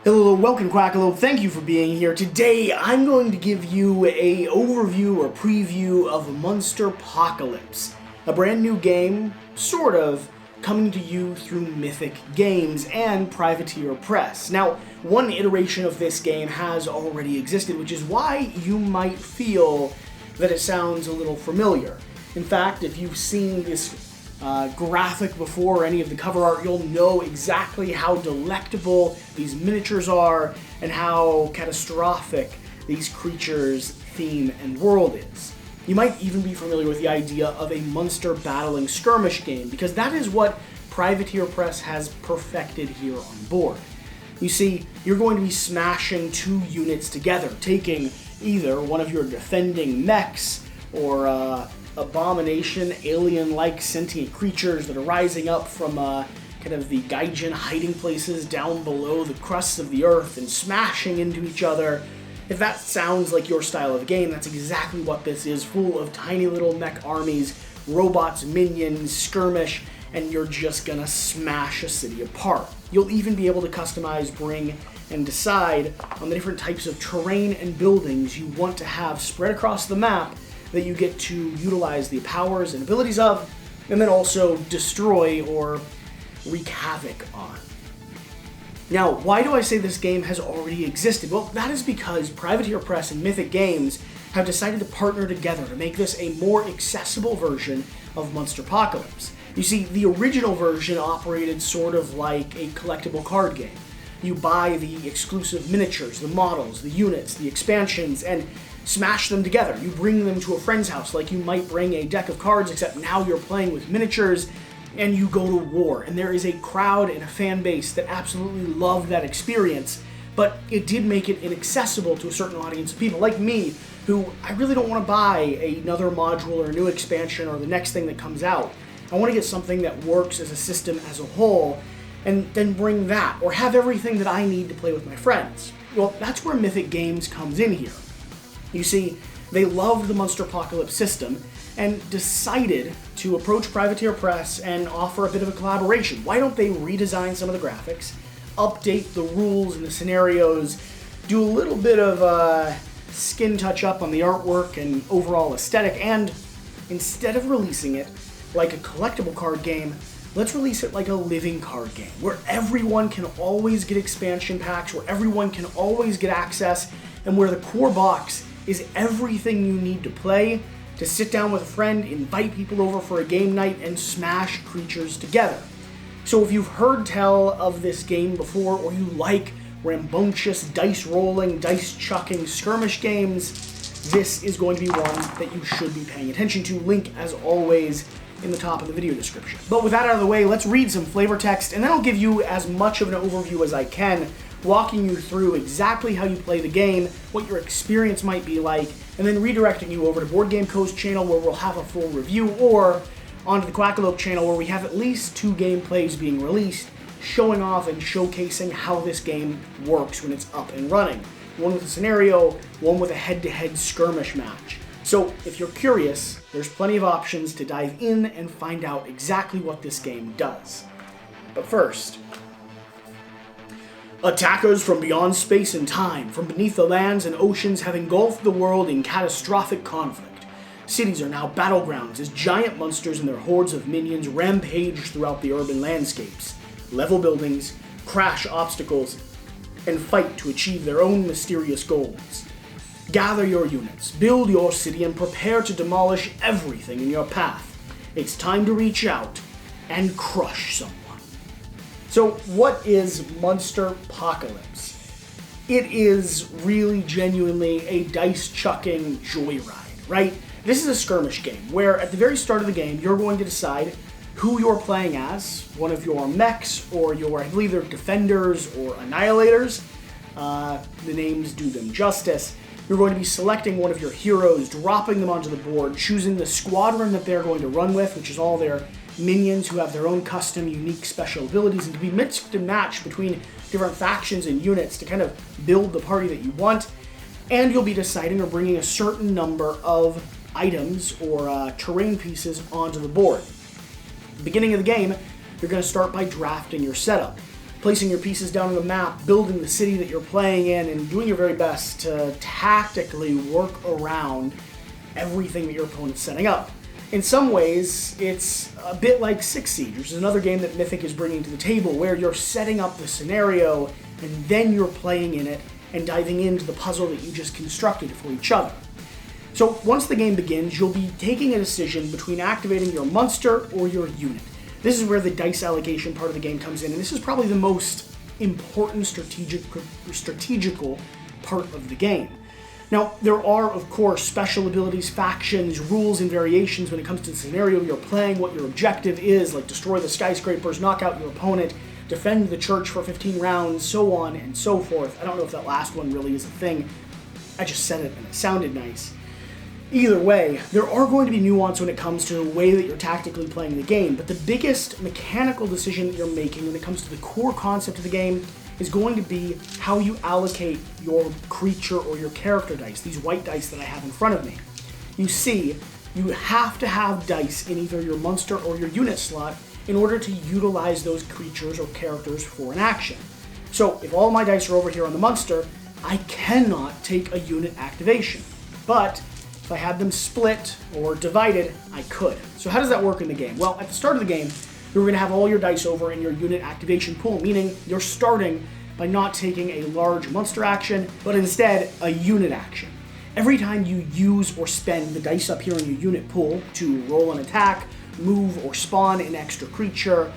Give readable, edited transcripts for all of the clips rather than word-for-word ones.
Hello, welcome Quackalope, thank you for being here. Today I'm going to give you a overview or preview of Monsterpocalypse, a brand new game, sort of, coming to you through Mythic Games and Privateer Press. Now, one iteration of this game has already existed, which is why you might feel that it sounds a little familiar. In fact, if you've seen this graphic before or any of the cover art, you'll know exactly how delectable these miniatures are and how catastrophic these creatures' theme and world is. You might even be familiar with the idea of a monster battling skirmish game, because that is what Privateer Press has perfected here on board. You see, you're going to be smashing two units together, taking either one of your defending mechs or abomination, alien-like sentient creatures that are rising up from kind of the Gaijin hiding places down below the crusts of the earth and smashing into each other. If that sounds like your style of game, that's exactly what this is, full of tiny little mech armies, robots, minions, skirmish, and you're just gonna smash a city apart. You'll even be able to customize, bring, and decide on the different types of terrain and buildings you want to have spread across the map that you get to utilize the powers and abilities of, and then also destroy or wreak havoc on. Now, why do I say this game has already existed? Well, that is because Privateer Press and Mythic Games have decided to partner together to make this a more accessible version of Monsterpocalypse. You see, the original version operated sort of like a collectible card game. You buy the exclusive miniatures, the models, the units, the expansions, and smash them together. You bring them to a friend's house like you might bring a deck of cards, except now you're playing with miniatures, and you go to war. And there is a crowd and a fan base that absolutely love that experience, but it did make it inaccessible to a certain audience of people like me, who I really don't want to buy another module or a new expansion or the next thing that comes out. I want to get something that works as a system as a whole, and then bring that, or have everything that I need to play with my friends. Well, that's where Mythic Games comes in here. You see, they loved the Monsterpocalypse system and decided to approach Privateer Press and offer a bit of a collaboration. Why don't they redesign some of the graphics, update the rules and the scenarios, do a little bit of skin touch-up on the artwork and overall aesthetic, and instead of releasing it like a collectible card game, let's release it like a living card game, where everyone can always get expansion packs, where everyone can always get access, and where the core box is everything you need to play, to sit down with a friend, invite people over for a game night, and smash creatures together. So if you've heard tell of this game before, or you like rambunctious, dice-rolling, dice-chucking skirmish games, this is going to be one that you should be paying attention to. Link, as always, in the top of the video description. But with that out of the way, let's read some flavor text, and then I'll give you as much of an overview as I can, walking you through exactly how you play the game, what your experience might be like, and then redirecting you over to Board Game Co's channel, where we'll have a full review, or onto the Quackalope channel, where we have at least 2 gameplays being released, showing off and showcasing how this game works when it's up and running. One with a scenario, one with a head-to-head skirmish match. So if you're curious, there's plenty of options to dive in and find out exactly what this game does. But first, attackers from beyond space and time, from beneath the lands and oceans, have engulfed the world in catastrophic conflict. Cities are now battlegrounds as giant monsters and their hordes of minions rampage throughout the urban landscapes, level buildings, crash obstacles, and fight to achieve their own mysterious goals. Gather your units, build your city, and prepare to demolish everything in your path. It's time to reach out and crush someone. So what is Monsterpocalypse? It is really genuinely a dice-chucking joyride, right? This is a skirmish game where at the very start of the game, you're going to decide who you're playing as, one of your mechs or your, I believe they're defenders or annihilators. The names do them justice. You're going to be selecting one of your heroes, dropping them onto the board, choosing the squadron that they're going to run with, which is all their minions who have their own custom, unique special abilities, and to be mixed and matched between different factions and units to kind of build the party that you want. And you'll be deciding or bringing a certain number of items or terrain pieces onto the board. At the beginning of the game, you're going to start by drafting your setup. placing your pieces down on the map, building the city that you're playing in, and doing your very best to tactically work around everything that your opponent's setting up. In some ways, it's a bit like Six Siege, which is another game that Mythic is bringing to the table, where you're setting up the scenario and then you're playing in it and diving into the puzzle that you just constructed for each other. So once the game begins, you'll be taking a decision between activating your monster or your unit. This is where the dice allocation part of the game comes in, and this is probably the most important strategical part of the game. Now, there are, of course, special abilities, factions, rules, and variations when it comes to the scenario you're playing, what your objective is, like destroy the skyscrapers, knock out your opponent, defend the church for 15 rounds, so on and so forth. I don't know if that last one really is a thing. I just said it and it sounded nice. Either way, there are going to be nuance when it comes to the way that you're tactically playing the game, but the biggest mechanical decision that you're making when it comes to the core concept of the game is going to be how you allocate your creature or your character dice, these white dice that I have in front of me. You see, you have to have dice in either your monster or your unit slot in order to utilize those creatures or characters for an action. So if all my dice are over here on the monster, I cannot take a unit activation. But if I had them split or divided, I could. So how does that work in the game? Well, at the start of the game, you're going to have all your dice over in your unit activation pool, meaning you're starting by not taking a large monster action, but instead a unit action. Every time you use or spend the dice up here in your unit pool to roll an attack, move or spawn an extra creature,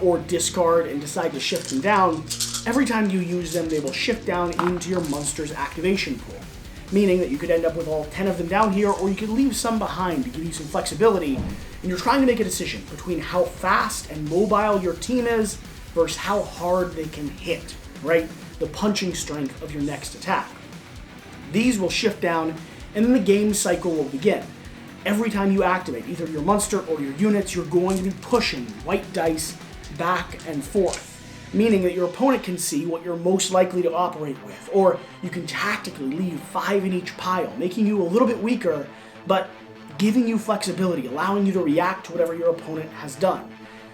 or discard and decide to shift them down, every time you use them, they will shift down into your monster's activation pool. Meaning that you could end up with all 10 of them down here, or you could leave some behind to give you some flexibility. And you're trying to make a decision between how fast and mobile your team is versus how hard they can hit, right? The punching strength of your next attack. These will shift down, and then the game cycle will begin. Every time you activate either your monster or your units, you're going to be pushing white dice back and forth, meaning that your opponent can see what you're most likely to operate with, or you can tactically leave 5 in each pile, making you a little bit weaker, but giving you flexibility, allowing you to react to whatever your opponent has done.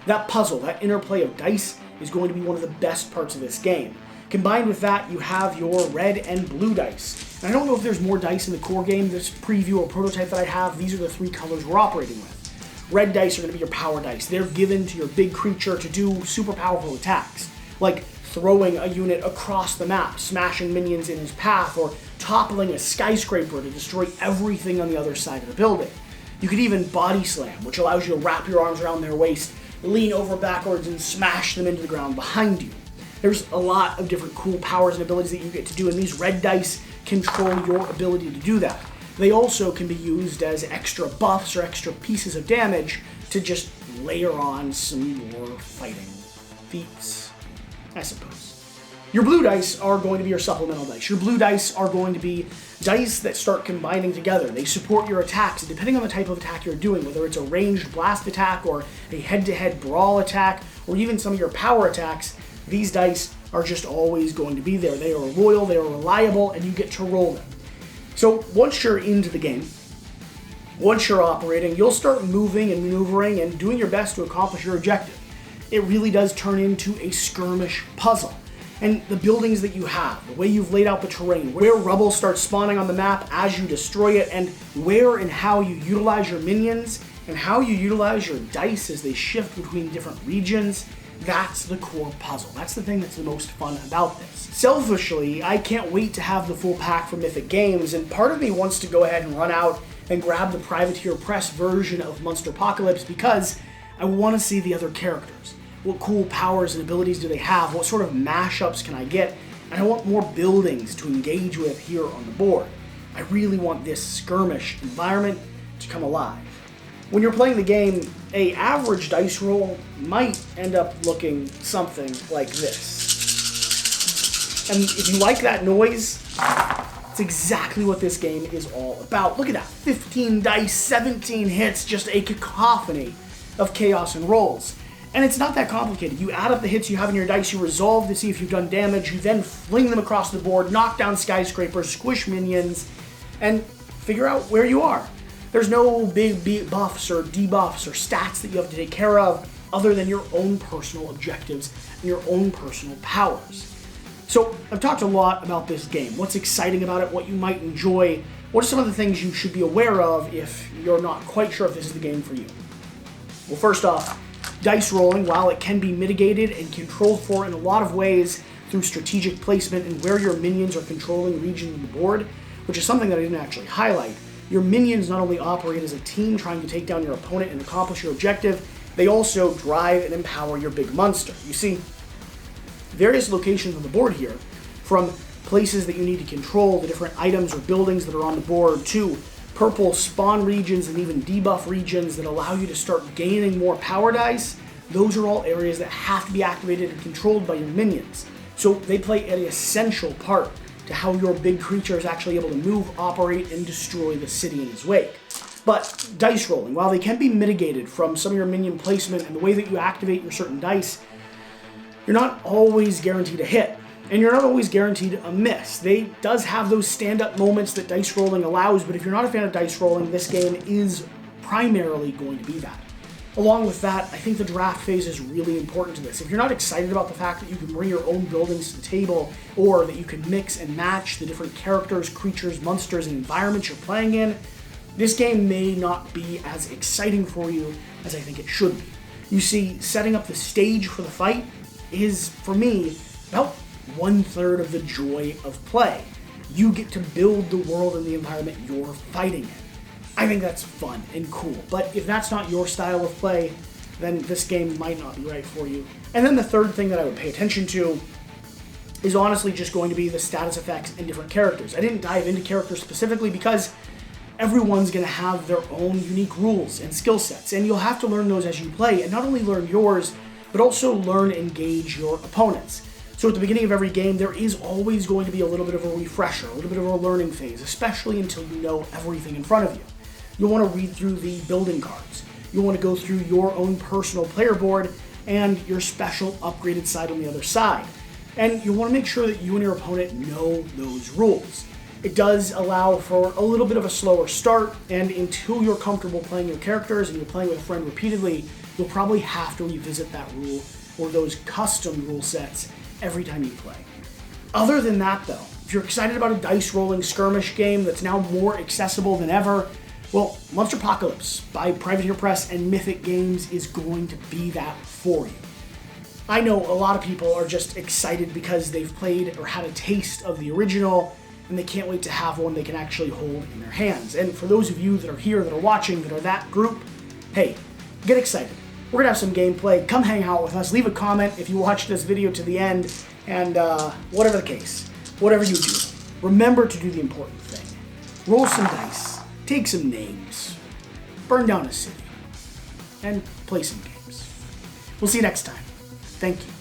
That puzzle, that interplay of dice, is going to be one of the best parts of this game. Combined with that, you have your red and blue dice. And I don't know if there's more dice in the core game, this preview or prototype that I have, these are the 3 colors we're operating with. Red dice are going to be your power dice. They're given to your big creature to do super powerful attacks, like throwing a unit across the map, smashing minions in his path, or toppling a skyscraper to destroy everything on the other side of the building. You could even body slam, which allows you to wrap your arms around their waist, lean over backwards, and smash them into the ground behind you. There's a lot of different cool powers and abilities that you get to do, and these red dice control your ability to do that. They also can be used as extra buffs or extra pieces of damage to just layer on some more fighting feats, I suppose. Your blue dice are going to be your supplemental dice. Your blue dice are going to be dice that start combining together. They support your attacks, and depending on the type of attack you're doing, whether it's a ranged blast attack or a head-to-head brawl attack, or even some of your power attacks, these dice are just always going to be there. They are loyal, they are reliable, and you get to roll them. So once you're into the game, once you're operating, you'll start moving and maneuvering and doing your best to accomplish your objective. It really does turn into a skirmish puzzle. And the buildings that you have, the way you've laid out the terrain, where rubble starts spawning on the map as you destroy it, and where and how you utilize your minions, and how you utilize your dice as they shift between different regions, that's the core puzzle. That's the thing that's the most fun about this. Selfishly, I can't wait to have the full pack for Mythic Games, and part of me wants to go ahead and run out and grab the Privateer Press version of Monsterpocalypse because I want to see the other characters. What cool powers and abilities do they have? What sort of mashups can I get? And I want more buildings to engage with here on the board. I really want this skirmish environment to come alive. When you're playing the game, an average dice roll might end up looking something like this. And if you like that noise, it's exactly what this game is all about. Look at that, 15 dice, 17 hits, just a cacophony of chaos and rolls. And it's not that complicated. You add up the hits you have in your dice, you resolve to see if you've done damage, you then fling them across the board, knock down skyscrapers, squish minions, and figure out where you are. There's no big buffs or debuffs or stats that you have to take care of other than your own personal objectives and your own personal powers. So I've talked a lot about this game, what's exciting about it, what you might enjoy, what are some of the things you should be aware of if you're not quite sure if this is the game for you. Well, first off, dice rolling, while it can be mitigated and controlled for in a lot of ways through strategic placement and where your minions are controlling regions of the board, which is something that I didn't actually highlight. Your minions not only operate as a team trying to take down your opponent and accomplish your objective, they also drive and empower your big monster. You see, various locations on the board here, from places that you need to control, the different items or buildings that are on the board, to purple spawn regions and even debuff regions that allow you to start gaining more power dice, those are all areas that have to be activated and controlled by your minions. So they play an essential part to how your big creature is actually able to move, operate, and destroy the city in his wake. But dice rolling, while they can be mitigated from some of your minion placement and the way that you activate your certain dice, you're not always guaranteed a hit, and you're not always guaranteed a miss. They does have those stand-up moments that dice rolling allows, but if you're not a fan of dice rolling, this game is primarily going to be that. Along with that, I think the draft phase is really important to this. If you're not excited about the fact that you can bring your own buildings to the table, or that you can mix and match the different characters, creatures, monsters, and environments you're playing in, this game may not be as exciting for you as I think it should be. You see, setting up the stage for the fight is, for me, about 1/3 of the joy of play. You get to build the world and the environment you're fighting in. I think that's fun and cool, but if that's not your style of play, then this game might not be right for you. And then the third thing that I would pay attention to is honestly just going to be the status effects and different characters. I didn't dive into characters specifically because everyone's going to have their own unique rules and skill sets, and you'll have to learn those as you play, and not only learn yours, but also learn and gauge your opponents. So at the beginning of every game, there is always going to be a little bit of a refresher, a little bit of a learning phase, especially until you know everything in front of you. You'll want to read through the building cards. You'll want to go through your own personal player board and your special upgraded side on the other side. And you'll want to make sure that you and your opponent know those rules. It does allow for a little bit of a slower start, and until you're comfortable playing your characters and you're playing with a friend repeatedly, you'll probably have to revisit that rule or those custom rule sets every time you play. Other than that though, if you're excited about a dice rolling skirmish game that's now more accessible than ever, well, Monsterpocalypse by Privateer Press and Mythic Games is going to be that for you. I know a lot of people are just excited because they've played or had a taste of the original, and they can't wait to have one they can actually hold in their hands. And for those of you that are here, that are watching, that are that group, hey, get excited. We're gonna have some gameplay. Come hang out with us. Leave a comment if you watched this video to the end, and whatever the case, whatever you do, remember to do the important thing. Roll some dice, take some names, burn down a city, and play some games. We'll see you next time. Thank you.